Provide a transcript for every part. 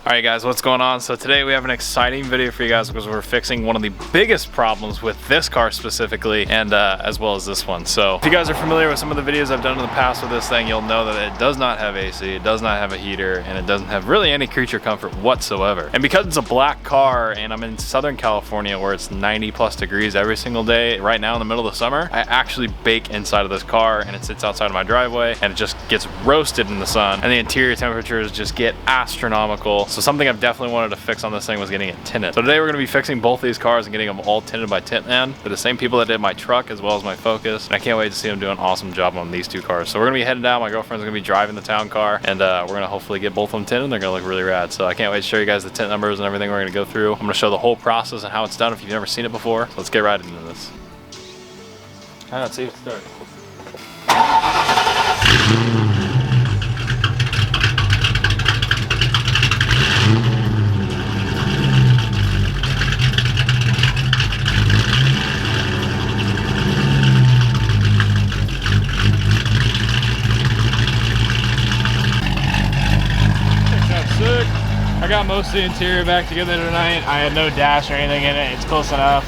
Alright guys, what's going on? So today we have an exciting video for you guys because we're fixing one of the biggest problems with this car specifically, and as well as this one. So if you guys are familiar with some of the videos I've done in the past with this thing, you'll know that it does not have AC, it does not have a heater, and it doesn't have really any creature comfort whatsoever. And because it's a black car and I'm in Southern California where it's 90+ degrees every single day, right now in the middle of the summer, I actually bake inside of this car and it sits outside of my driveway and it just gets roasted in the sun, and the interior temperatures just get astronomical. So something I've definitely wanted to fix on this thing was getting it tinted. So today we're going to be fixing both these cars and getting them all tinted by Tintman. They're the same people that did my truck as well as my Focus, and I can't wait to see them do an awesome job on these two cars. So we're going to be heading down. My girlfriend's going to be driving the town car, and we're going to hopefully get both of them tinted. They're going to look really rad. So I can't wait to show you guys the tint numbers and everything we're going to go through. I'm going to show the whole process and how it's done if you've never seen it before. So let's get right into this. Let's see if it starts. I got most of the interior back together tonight. I had no dash or anything in it. It's close enough.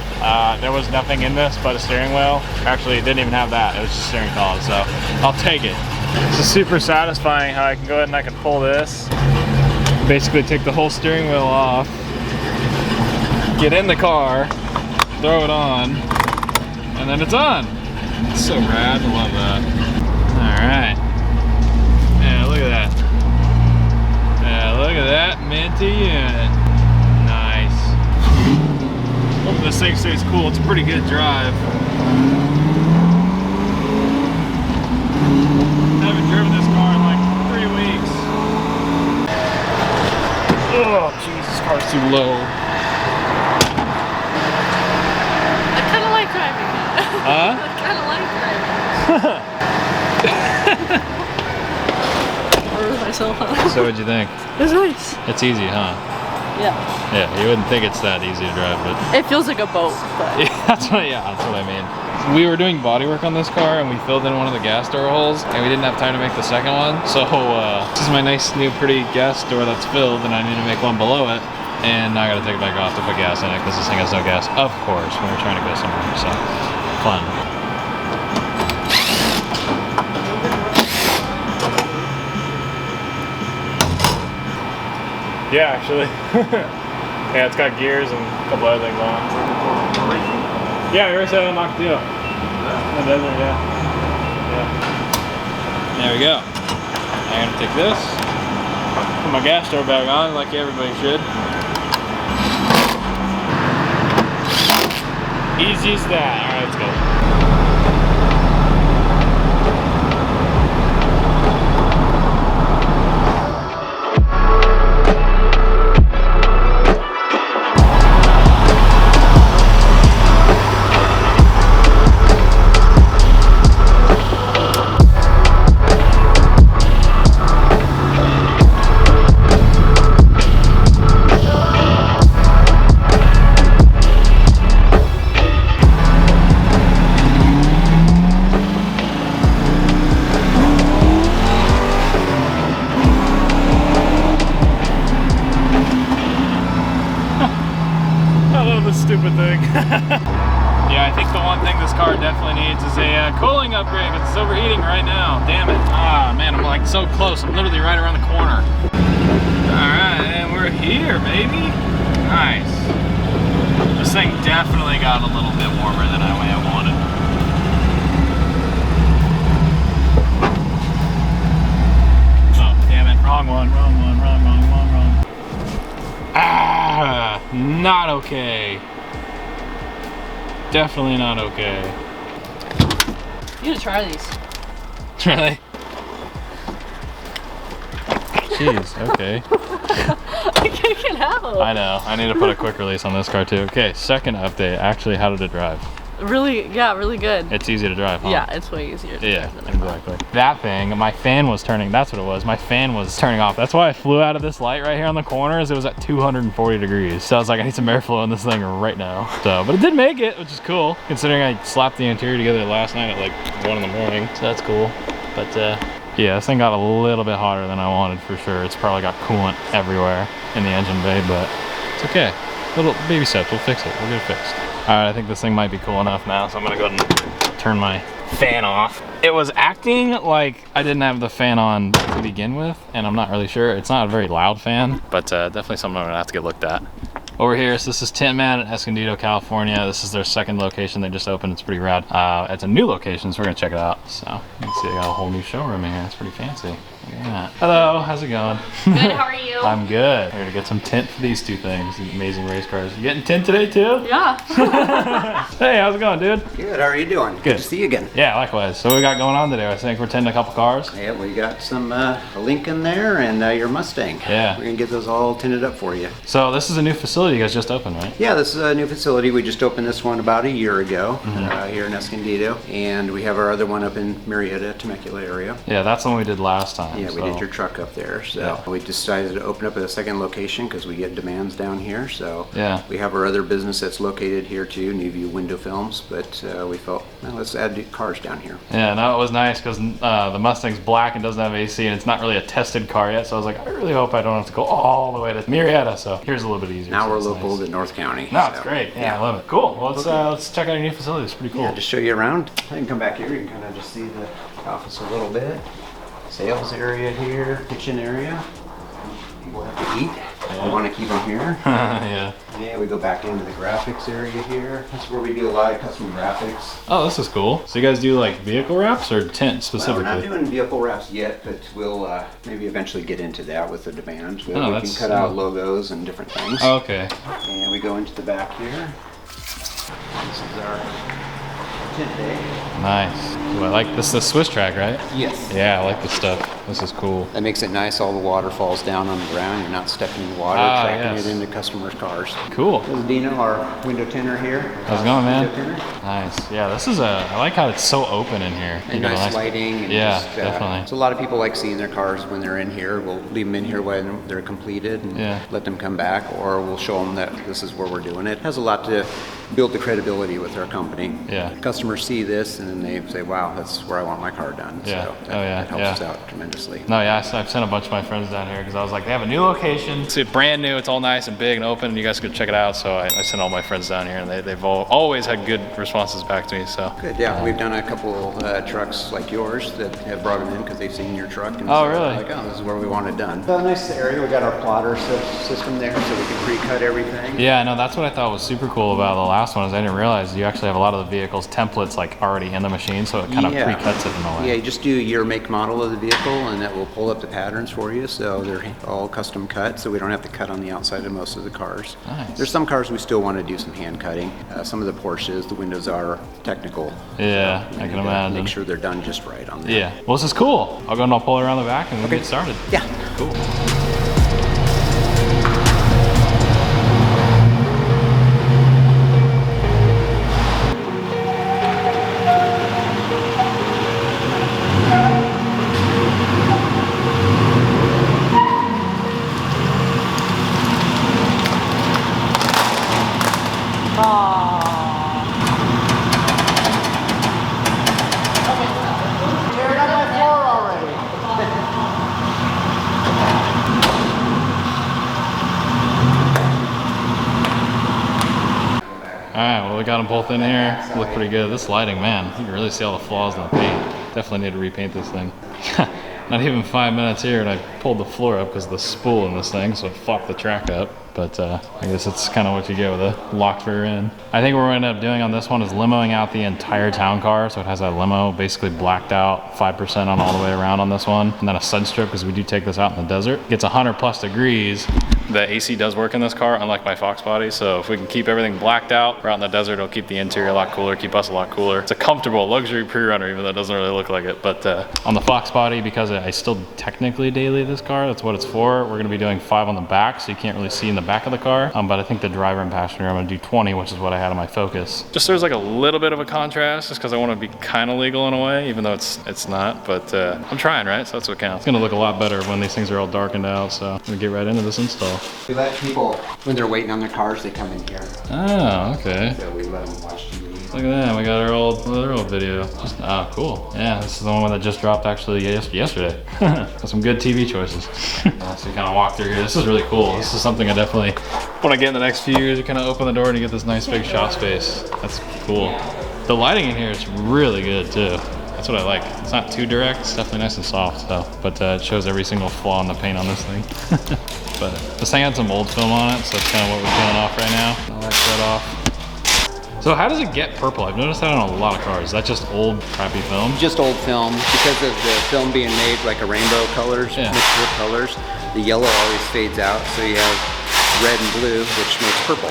There was nothing in this but a steering wheel. Actually, it didn't even have that. It was just steering column, so I'll take it. This is super satisfying how I can go ahead and I can pull this. Basically take the whole steering wheel off, get in the car, throw it on, and then it's on. It's so rad. I love that. All right. Yeah, look at that. Yeah, look at that minty unit. Nice. Hope this thing stays cool. It's a pretty good drive. I haven't driven this car in like 3 weeks. Oh, jeez, this car's too low. I kind of like driving it. Huh? I kind of like driving it. Myself, huh? So what'd you think? It's nice. It's easy, huh? Yeah. Yeah, you wouldn't think it's that easy to drive, but it feels like a boat. But yeah, that's what I mean. We were doing body work on this car and we filled in one of the gas door holes and we didn't have time to make the second one. So this is my nice new pretty gas door that's filled, and I need to make one below it. And now I gotta take it back off to put gas in it because this thing has no gas, of course, when we're trying to go somewhere. So fun. Yeah, actually. Yeah, it's got gears and a couple other things on it. Yeah, we already said unlocked the deal. In the desert, yeah. There we go. I'm gonna take this, put my gas door back on like everybody should. Easy as that. Alright, let's go. Stupid thing. Yeah, I think the one thing this car definitely needs is a cooling upgrade. It's overheating right now. Damn it. Ah, man, I'm like so close. I'm literally right around the corner. Alright, and we're here, baby. Nice. This thing definitely got a little bit warmer than I may have wanted. Oh, damn it. Wrong one. Ah, not okay. Definitely not okay. You need to try these. Really? Jeez, okay. I can't get out. I know. I need to put a quick release on this car too. Okay, second update. Actually, how did it drive? Really, yeah, really good. It's easy to drive, huh? Yeah, it's way easier to drive than exactly. That thing, my fan was turning, that's what it was. My fan was turning off. That's why I flew out of this light right here on the corners. It was at 240 degrees. So I was like, I need some airflow in this thing right now. So, but it did make it, which is cool. Considering I slapped the interior together last night at like 1 in the morning. So that's cool. But Yeah, this thing got a little bit hotter than I wanted for sure. It's probably got coolant everywhere in the engine bay, but it's okay. Little baby steps, we'll fix it. We'll get it fixed. All right, I think this thing might be cool enough now, so I'm gonna go ahead and turn my fan off. It was acting like I didn't have the fan on to begin with, and I'm not really sure. It's not a very loud fan, but definitely something I'm gonna have to get looked at. Over here, so this is Tintman in Escondido, California. This is their second location. They just opened. It's pretty rad. It's a new location, so we're gonna check it out. So you can see they got a whole new showroom in here. It's pretty fancy. Look at that. Hello, how's it going? Good, how are you? I'm good. Here to get some tint for these two things. These amazing race cars. You getting tint today too? Yeah. Hey, how's it going, dude? Good, how are you doing? Good to see you again. Yeah, likewise. So what we got going on today? I think we're tinting a couple cars. Yeah, we got some a Lincoln there and your Mustang. Yeah. We're gonna get those all tinted up for you. So this is a new facility you guys just opened, right? Yeah, this is a new facility. We just opened this one about a year ago here in Escondido, and we have our other one up in Murrieta, Temecula area. Yeah, that's the one we did last time. Yeah, we did your truck up there. So we decided to open up at a second location because we get demands down here. So yeah, we have our other business that's located here too, New View Window Films, but we felt, well, let's add cars down here. Yeah, no, it was nice because the Mustang's black and doesn't have AC, and it's not really a tested car yet. So I was like, I really hope I don't have to go all the way to Murrieta. So here's a little bit easier. Now so we're local to North County. No, it's great. Yeah, I love it. Cool. Well, let's check out your new facility. It's pretty cool. Yeah, just show you around. I can come back here. You can kind of just see the office a little bit. Sales area here, kitchen area. People have to eat. I want to keep them here. Yeah. Yeah, we go back into the graphics area here. That's where we do a lot of custom graphics. Oh, this is cool. So you guys do like vehicle wraps or tint specifically? Well, we're not doing vehicle wraps yet, but we'll maybe eventually get into that with the demand. We can cut out logos and different things. Oh, okay. And we go into the back here. This is our tint bay. Nice. Ooh, I like this. The Swiss track, right? Yes. Yeah, I like this stuff. This is cool. That makes it nice. All the water falls down on the ground. You're not stepping in the water, tracking it into customers' cars. Cool. This is Dino, our window tinter here. How's it going, man? Nice. Yeah, this is I like how it's so open in here. And nice lighting. And yeah, just, definitely. So a lot of people like seeing their cars when they're in here. We'll leave them in here when they're completed and let them come back, or we'll show them that this is where we're doing it. It has a lot to build the credibility with our company. Yeah. Customers see this and then they say, wow, that's where I want my car done. Yeah. So that helps us out tremendously. No, yeah, I've sent a bunch of my friends down here because I was like, they have a new location. It's brand new. It's all nice and big and open, and you guys could check it out. So I sent all my friends down here, and they've always had good responses back to me. So good. Yeah, we've done a couple trucks like yours that have brought them in because they've seen your truck. And oh, really? Like, oh, this is where we want it done. So nice area. We got our plotter system there, so we can pre-cut everything. Yeah, no, that's what I thought was super cool about the last one is I didn't realize you actually have a lot of the vehicles templates like already in the machine, so it kind of pre-cuts it in a way. Yeah, you just do your make model of the vehicle, and that will pull up the patterns for you. So they're all custom cut, so we don't have to cut on the outside of most of the cars. Nice. There's some cars we still want to do some hand cutting. Some of the Porsches, the windows are technical. Yeah, I can imagine. Make sure they're done just right on there. Yeah. Well, this is cool. I'll go and I'll pull it around the back and we'll get started. Yeah. Cool. Alright, well we got them both in here. Look pretty good. This lighting, man, you can really see all the flaws in the paint. Definitely need to repaint this thing. Not even 5 minutes here and I pulled the floor up because of the spool in this thing, so it fucked the track up. But I guess it's kind of what you get with a locked rear end. I think what we're gonna end up doing on this one is limoing out the entire town car. So it has that limo basically blacked out, 5% on all the way around on this one. And then a sun strip because we do take this out in the desert. Gets 100+ degrees. The AC does work in this car, unlike my Foxbody. So if we can keep everything blacked out, we're out in the desert, it'll keep the interior a lot cooler, keep us a lot cooler. It's a comfortable luxury pre-runner, even though it doesn't really look like it. But on the Foxbody, because I still technically daily this car, that's what it's for. We're gonna be doing 5 on the back, so you can't really see in the back of the car. But I think the driver and passenger, I'm gonna do 20, which is what I had on my Focus. Just there's like a little bit of a contrast, just because I want to be kind of legal in a way, even though it's not. But I'm trying, right? So that's what counts. It's gonna look a lot better when these things are all darkened out. So I'm gonna get right into this install. We let people, when they're waiting on their cars, they come in here. Oh, okay. So we let them watch TV. Look at that, we got our other old video. Oh, cool. Yeah, this is the one that just dropped actually yesterday. Got some good TV choices. So you kind of walk through here. This is really cool. This is something I definitely want to get in the next few years. You kind of open the door and you get this nice big shop space. That's cool. The lighting in here is really good too. That's what I like. It's not too direct, it's definitely nice and soft though. But it shows every single flaw in the paint on this thing. But this thing had some old film on it, so that's kind of what we're peeling off right now. I'll wipe that off. So how does it get purple? I've noticed that on a lot of cars. Is that just old crappy film? Just old film. Because of the film being made like a rainbow colors, mixed with colors, the yellow always fades out, so you have red and blue, which makes purple.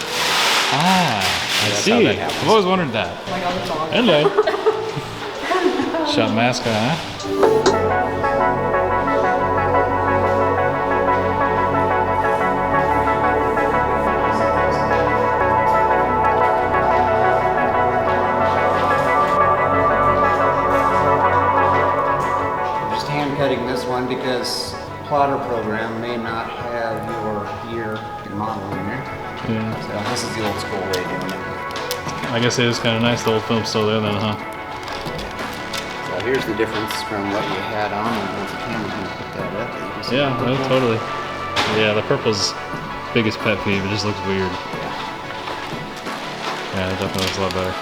Ah, I see. I've always wondered that. Oh my god, the dog. Hello. Shop mascot, huh? Cutting this one because plotter program may not have your year and model in there. Yeah. So this is the old school way of doing it. I guess it is kind of nice the old film's still there then, huh? So here's the difference from what you had on, and once the camera's gonna pick that up. You can see Yeah, no, totally. Yeah, the purple's biggest pet peeve. It just looks weird. Yeah, it definitely looks a lot better.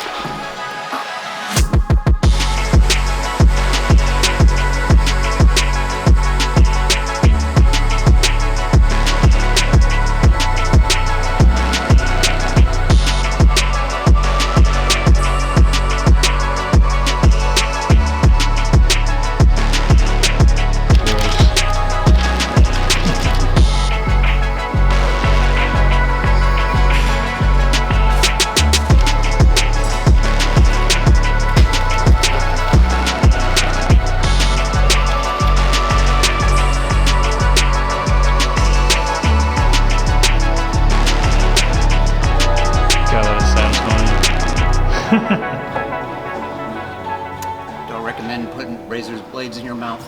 Don't recommend putting razor's blades in your mouth.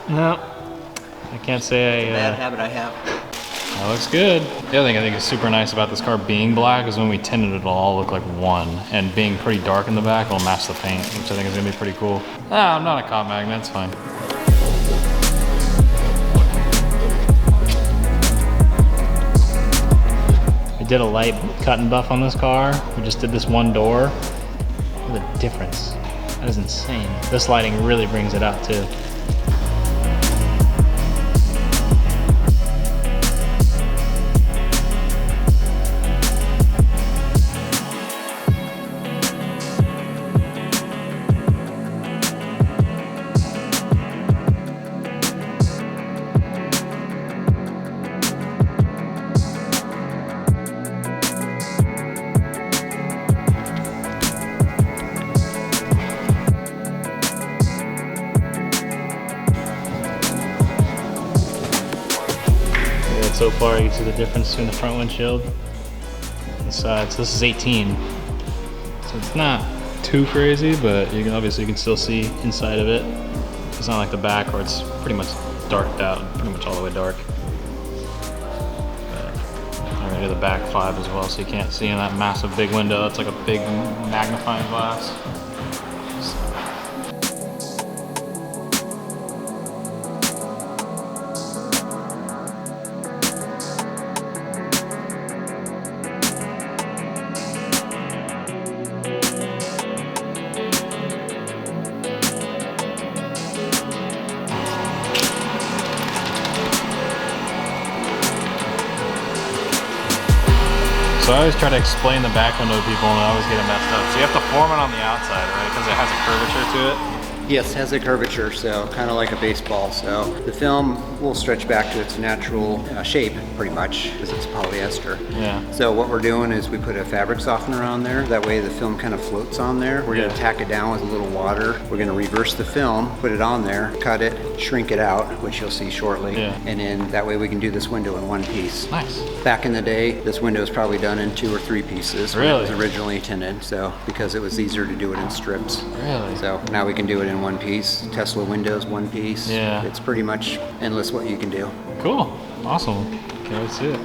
No, I can't say I... Bad habit I have. That looks good. The other thing I think is super nice about this car being black is when we tinted it, it'll all look like one. And being pretty dark in the back, it'll match the paint, which I think is gonna be pretty cool. Ah, I'm not a cop magnet, it's fine. I did a light cut and buff on this car. We just did this one door. Look at the difference. That is insane. This lighting really brings it out too. So far, you can see the difference between the front windshield and the sides. This is 18, so it's not too crazy, but you can obviously still see inside of it. It's not like the back where it's pretty much darked out, pretty much all the way dark. But I'm gonna do the back 5 as well, so you can't see in that massive big window. It's like a big magnifying glass. So I always try to explain the back window to people and I always get it messed up. So you have to form it on the outside, right? Because it has a curvature to it. Yes, it has a curvature, so kind of like a baseball. So the film will stretch back to its natural shape, pretty much, because it's polyester. Yeah. So what we're doing is we put a fabric softener on there. That way the film kind of floats on there. We're going to tack it down with a little water. We're going to reverse the film, put it on there, cut it, shrink it out, which you'll see shortly. Yeah. And then that way we can do this window in one piece. Nice. Back in the day, this window was probably done in 2 or 3 pieces. Really? When it was originally tinted, so because it was easier to do it in strips. Really? So now we can do it in one piece. Tesla windows, one piece. Yeah. It's pretty much endless what you can do. Cool. Awesome. Can't wait to see it.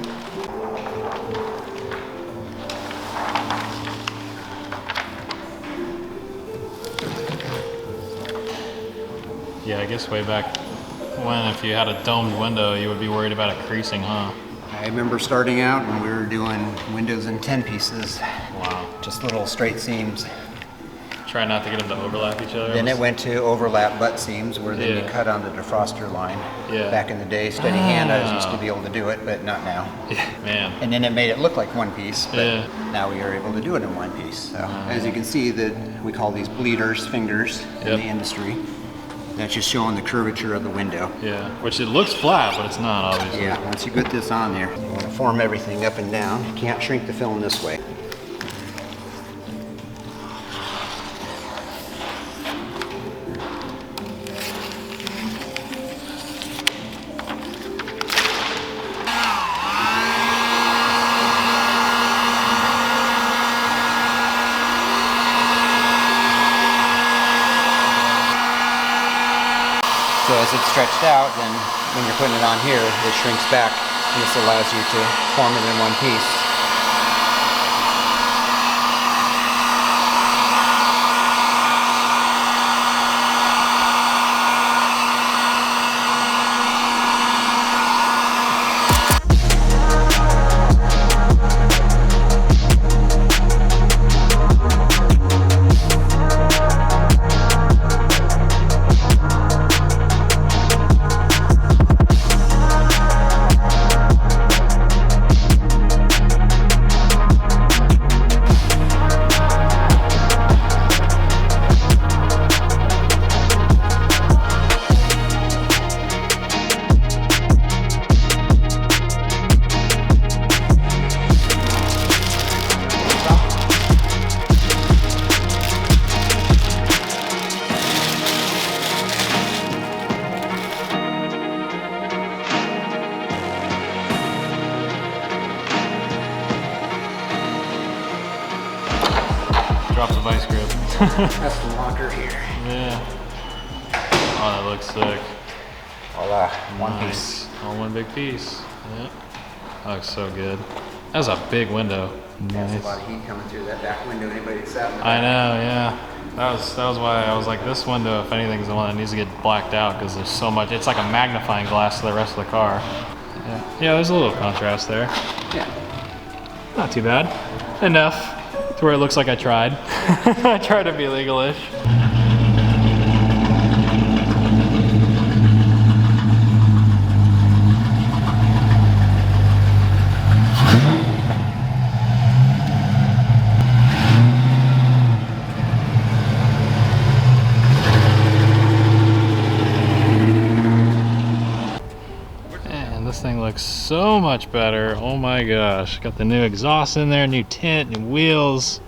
Yeah, I guess way back when, if you had a domed window, you would be worried about it creasing, huh? I remember starting out when we were doing windows in 10 pieces. Wow. Just little straight seams. Try not to get them to overlap each other. Then it went to overlap butt seams where then you cut on the defroster line. Yeah. Back in the day, steady hand, I used to be able to do it, but not now. Yeah, man. And then it made it look like one piece, but now we are able to do it in one piece. So as you can see, that we call these bleeders, fingers in the industry. That's just showing the curvature of the window. Yeah, which it looks flat, but it's not, obviously. Yeah, once you get this on there, you want to form everything up and down. You can't shrink the film this way. So as it's stretched out, then when you're putting it on here, it shrinks back, and this allows you to form it in one piece. Drop the vice grip. That's the locker here. Yeah. Oh, that looks sick. Voila, one Nice. piece. All one big piece. Yeah. That looks so good. That was a big window. That's Nice. a lot of heat coming through that back window. Anybody that's sat in the I back? know, yeah. That was why I was like, this window, if anything, is the one that needs to get blacked out because there's so much. It's like a magnifying glass to the rest of the car. Yeah, there's a little contrast there. Yeah. Not too bad. Enough to where it looks like I tried. I tried to be legal-ish. This thing looks so much better. Oh my gosh. Got the new exhaust in there, new tint, new wheels.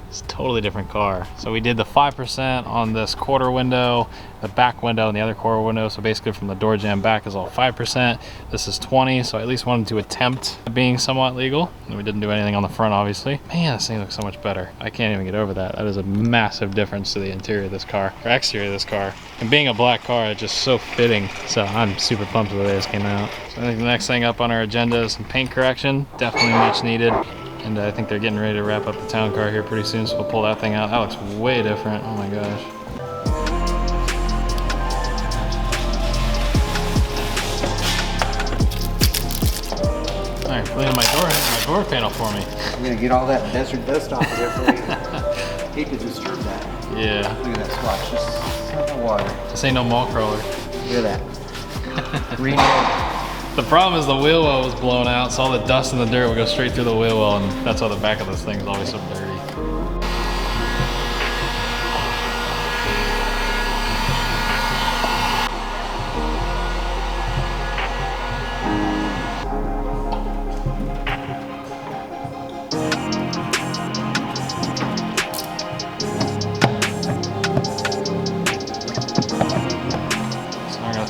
It's a totally different car. So we did the 5% on this quarter window, the back window and the other quarter window. So basically from the door jamb back is all 5%. This is 20. So I at least wanted to attempt being somewhat legal. And we didn't do anything on the front, obviously. Man, this thing looks so much better. I can't even get over that. That is a massive difference to the interior of this car, or exterior of this car. And being a black car, it's just so fitting. So I'm super pumped with the way this came out. So I think the next thing up on our agenda is some paint correction. Definitely much needed. And I think they're getting ready to wrap up the town car here pretty soon, so we'll pull that thing out. That looks way different. Oh my gosh. All right, cleaning my door panel for me. I'm gonna get all that desert dust off of there for you. Hate to disturb that. Yeah. Look at that splotch, just a little water. This ain't no mall crawler. Look at that. Green egg. The problem is the wheel well was blown out, so all the dust and the dirt would go straight through the wheel well, and that's why the back of this thing is always so dirty.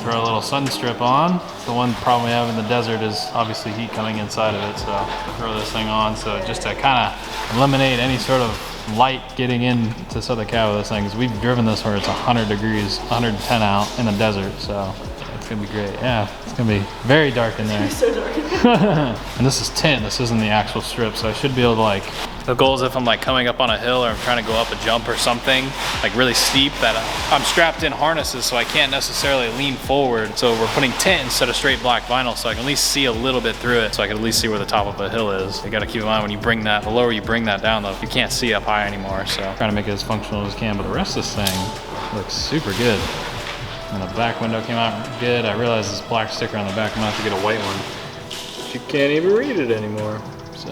Throw a little sun strip on. The one problem we have in the desert is obviously heat coming inside of it, so throw this thing on so just to kind of eliminate any sort of light getting into the cab of this thing, because we've driven this where it's 100 degrees, 110 out in the desert, so it's gonna be great. Yeah, It's gonna be very dark in there. It's so dark. And this is tint, this isn't the actual strip, so I should be able to like... The goal is if I'm like coming up on a hill or I'm trying to go up a jump or something, like really steep, that I'm strapped in harnesses so I can't necessarily lean forward. So we're putting tint instead of straight black vinyl so I can at least see a little bit through it, so I can at least see where the top of a hill is. You gotta keep in mind when you bring that, the lower you bring that down though, you can't see up high anymore, so. Trying to make it as functional as I can, but the rest of this thing looks super good. And the back window came out good. I realized this black sticker on the back, I'm gonna have to get a white one. You can't even read it anymore, so.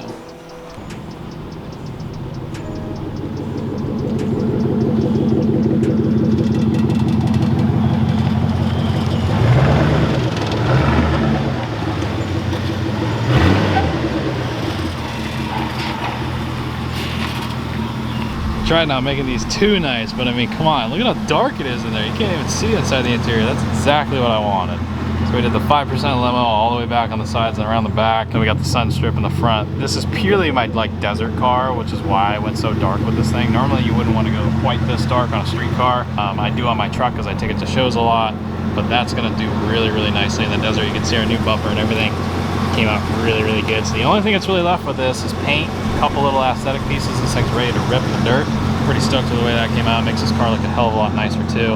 Tried not making these too nice, but I mean, come on, look at how dark it is in there. You can't even see inside the interior. That's exactly what I wanted. So we did the 5% limo all the way back on the sides and around the back, and we got the sun strip in the front. This is purely my like desert car, which is why I went so dark with this thing. Normally you wouldn't want to go quite this dark on a street car. I do on my truck because I take it to shows a lot, but that's gonna do really, really nicely in the desert. You can see our new bumper and everything. Came out really, really good. So the only thing that's really left with this is paint, a couple little aesthetic pieces. This thing's ready to rip in the dirt. Pretty stoked with the way that came out. Makes this car look a hell of a lot nicer too.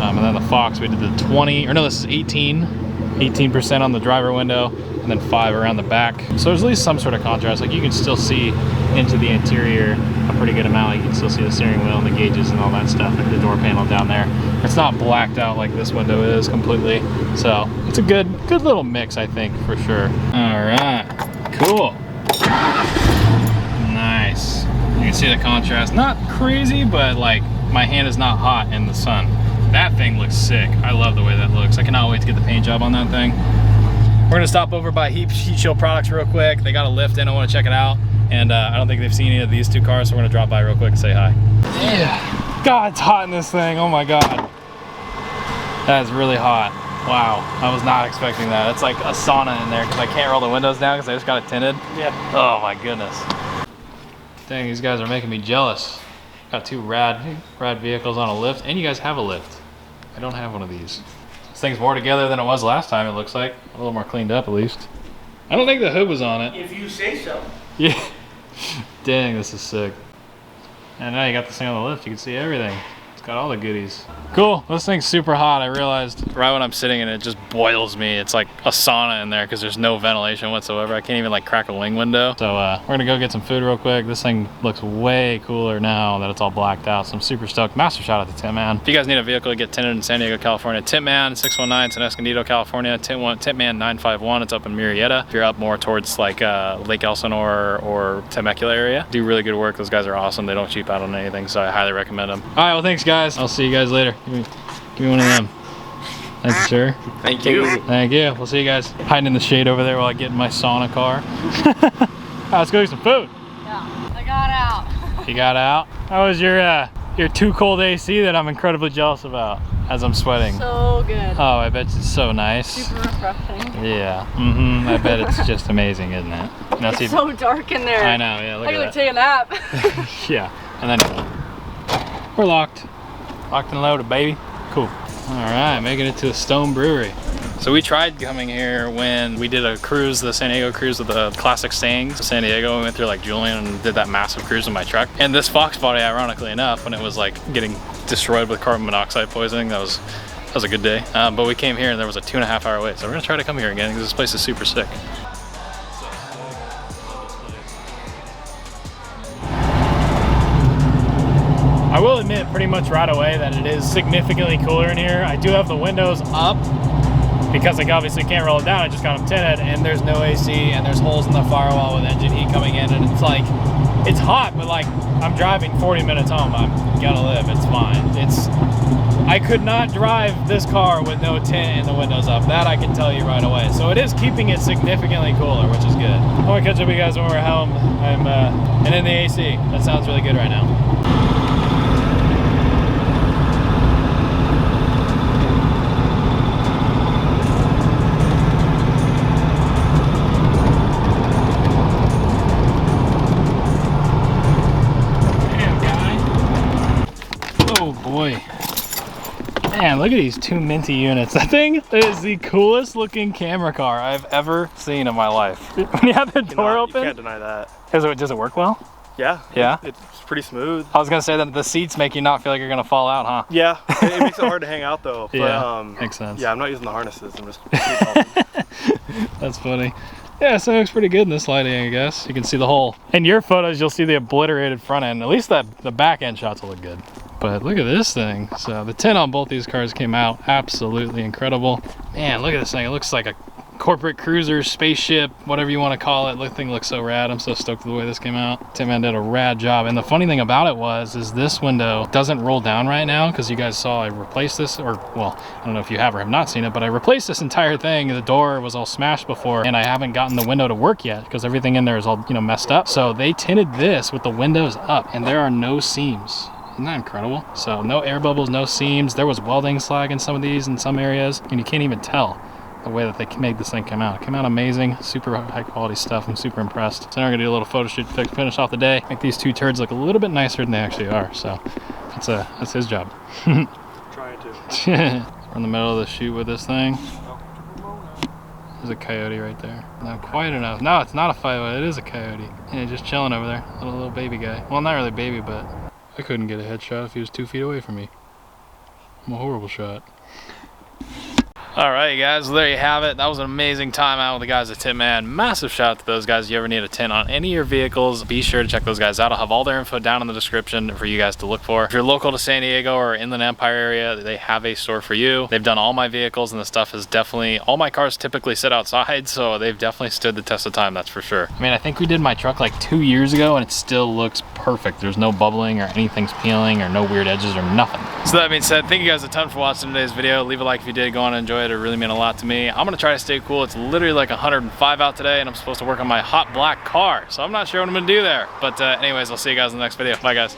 And then the Fox, we did the 20, or no, this is 18% on the driver window, and then 5 around the back. So there's at least some sort of contrast. Like you can still see into the interior a pretty good amount. You can still see the steering wheel and the gauges and all that stuff, and the door panel down there. It's not blacked out like this window is completely. So it's a good little mix, I think, for sure. All right, cool. Nice. You can see the contrast. Not crazy, but like my hand is not hot in the sun. That thing looks sick. I love the way that looks. I cannot wait to get the paint job on that thing. We're gonna stop over by Heat Shield Products real quick. They got a lift in, I wanna check it out. And I don't think they've seen any of these two cars, so we're gonna drop by real quick and say hi. Yeah. God, it's hot in this thing, oh my God. That is really hot. Wow, I was not expecting that. It's like a sauna in there because I can't roll the windows down because I just got it tinted. Yeah. Oh my goodness. Dang, these guys are making me jealous. Got 2 rad vehicles on a lift, and you guys have a lift. I don't have one of these. This thing's more together than it was last time, it looks like. A little more cleaned up, at least. I don't think the hood was on it. If you say so. Yeah. Dang, this is sick. And now you got this thing on the lift, you can see everything. It's got all the goodies. Cool, this thing's super hot, I realized. Right when I'm sitting in it, it just boils me. It's like a sauna in there because there's no ventilation whatsoever. I can't even like crack a wing window. So we're gonna go get some food real quick. This thing looks way cooler now that it's all blacked out. So I'm super stoked. Massive shout out to Tintman. If you guys need a vehicle to get tinted in San Diego, California, Tintman 619. It's in Escondido, California. Tintman 951. It's up in Murrieta. If you're up more towards like Lake Elsinore or Temecula area, do really good work. Those guys are awesome. They don't cheap out on anything, so I highly recommend them. All right, well, thanks guys. I'll see you guys later. Give me one of them. Thank you, sir. Thank you. Thank you. We'll see you guys. Hiding in the shade over there while I get in my sauna car. Right, let's go get some food. Yeah, I got out. You got out? How was your too cold AC that I'm incredibly jealous about as I'm sweating? So good. Oh, I bet it's so nice. Super refreshing. Yeah. Mm-hmm. I bet it's just amazing, isn't it? Now, It's so dark in there. I know. Yeah. Look I at could that. take a nap. Yeah. And then we're locked. Locked and loaded, baby. Cool. All right, making it to the Stone Brewery. So we tried coming here when we did a cruise, the San Diego cruise with the classic sayings. San Diego, we went through like Julian and did that massive cruise in my truck. And this Foxbody, ironically enough, when it was like getting destroyed with carbon monoxide poisoning, that was a good day. But we came here and there was a 2.5 hour wait. So we're gonna try to come here again because this place is super sick. I will admit pretty much right away that it is significantly cooler in here. I do have the windows up because I obviously can't roll it down. I just got them tinted, and there's no AC, and there's holes in the firewall with engine heat coming in, and it's like, it's hot, but like I'm driving 40 minutes home. I'm gonna live, it's fine. I could not drive this car with no tint and the windows up. That I can tell you right away. So it is keeping it significantly cooler, which is good. I want to catch up with you guys when we're home. And in the AC. That sounds really good right now. Boy, man, look look at these two minty units. That thing is the coolest looking camera car I've ever seen in my life. When you have the door open, you can't deny that. Does it work well? Yeah. Yeah? It's pretty smooth. I was gonna say that the seats make you not feel like you're gonna fall out, huh? Yeah, it makes it hard to hang out though. But, Yeah, makes sense. Yeah, I'm not using the harnesses. I'm just That's funny. Yeah, so it looks pretty good in this lighting, I guess. You can see the whole. In your photos, you'll see the obliterated front end. At least the back end shots will look good. But look at this thing. So the tint on both these cars came out absolutely incredible. Man, look at this thing. It looks like a corporate cruiser, spaceship, whatever you want to call it. The thing looks so rad. I'm so stoked with the way this came out. Tintman did a rad job. And the funny thing about it is this window doesn't roll down right now, because you guys saw I replaced this, or well, I don't know if you have or have not seen it, but I replaced this entire thing. The door was all smashed before, and I haven't gotten the window to work yet because everything in there is all, you know, messed up. So they tinted this with the windows up, and there are no seams. Isn't that incredible? So no air bubbles, no seams. There was welding slag in some of these in some areas, and you can't even tell the way that they made this thing come out. It came out amazing, super high quality stuff. I'm super impressed. So now we're gonna do a little photo shoot to finish off the day, make these two turds look a little bit nicer than they actually are. So that's his job. trying to. We're in the middle of the shoot with this thing. There's a coyote right there. Not quite enough. No, it's not a 5-0, it is a coyote. Yeah, just chilling over there. Little baby guy. Well, not really baby, but I couldn't get a headshot if he was 2 feet away from me. I'm a horrible shot. All right, you guys, well, there you have it. That was an amazing time out with the guys at Tintman. Massive shout out to those guys. If you ever need a tint on any of your vehicles, be sure to check those guys out. I'll have all their info down in the description for you guys to look for. If you're local to San Diego or Inland Empire area, they have a store for you. They've done all my vehicles, and the stuff is definitely, all my cars typically sit outside, so they've definitely stood the test of time, that's for sure. I mean, I think we did my truck like 2 years ago, and it still looks perfect. There's no bubbling or anything's peeling or no weird edges or nothing. So that being said, thank you guys a ton for watching today's video. Leave a like if you did. Go on and enjoy it. It really meant a lot to me. I'm gonna try to stay cool. It's literally like 105 out today, and I'm supposed to work on my hot black car, so I'm not sure what I'm gonna do there. But anyways, I'll see you guys in the next video. Bye, guys.